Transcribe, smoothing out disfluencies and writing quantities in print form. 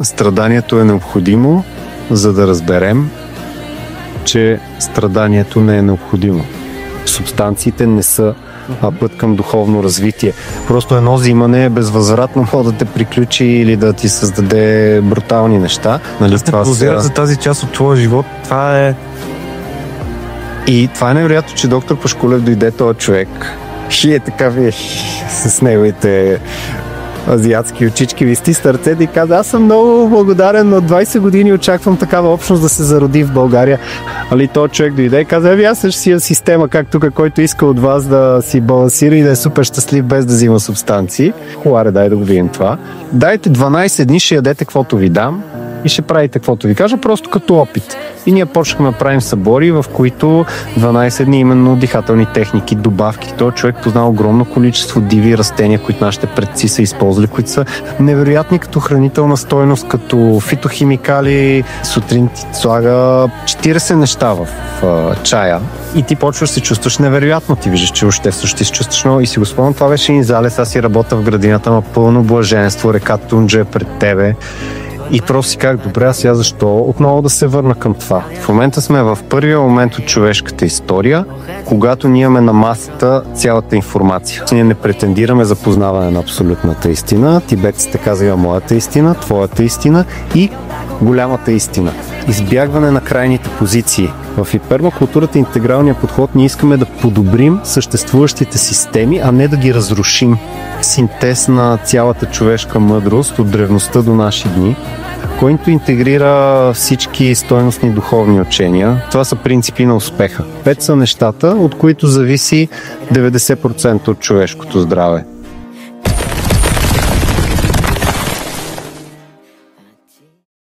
Страданието е необходимо, за да разберем, че страданието не е необходимо. Субстанциите не са път към духовно развитие. Просто едно взимане безвъзвратно може да те приключи или да ти създаде брутални неща. Нали, това за тази част от твоя живот, това е... И това е невероятно, че доктор Пашкулев дойде този човек и е така вие с неговите азиатски очички, висти сърцете и каза: аз съм много благодарен, от 20 години очаквам такава общност да се зароди в България. Али този човек дойде и каза: аз също си система, как тук, който иска от вас да си балансира и да е супер щастлив без да взима субстанции. Хуаре, дай да го видим това. Дайте 12 дни, ще ядете каквото ви дам и ще правите каквото ви кажа, просто като опит. И ние почнахме да правим събори, в които 12 дни именно дихателни техники, добавки. Той човек познал огромно количество диви растения, които нашите предци са използвали, които са невероятни като хранителна стойност, като фитохимикали. Сутрин ти слага 40 неща в чая и ти почваш да се чувстваш невероятно. Ти виждаш, че още също ти се чувстваш много. И си го спомням, това беше и залез, аз си работя в градината, на пълно блаженство, река Тунджа е пред тебе. И просто си как, добре, а сега защо отново да се върна към това? В момента сме в първия момент от човешката история, когато ние имаме на масата цялата информация. Ние не претендираме за познаване на абсолютната истина. Тибетците казва моята истина, твоята истина и голямата истина. Избягване на крайните позиции. В пермакултурата, интегралния подход, ние искаме да подобрим съществуващите системи, а не да ги разрушим. Синтез на цялата човешка мъдрост от древността до наши дни, който интегрира всички стойностни духовни учения. Това са принципи на успеха. 5 са нещата, от които зависи 90% от човешкото здраве.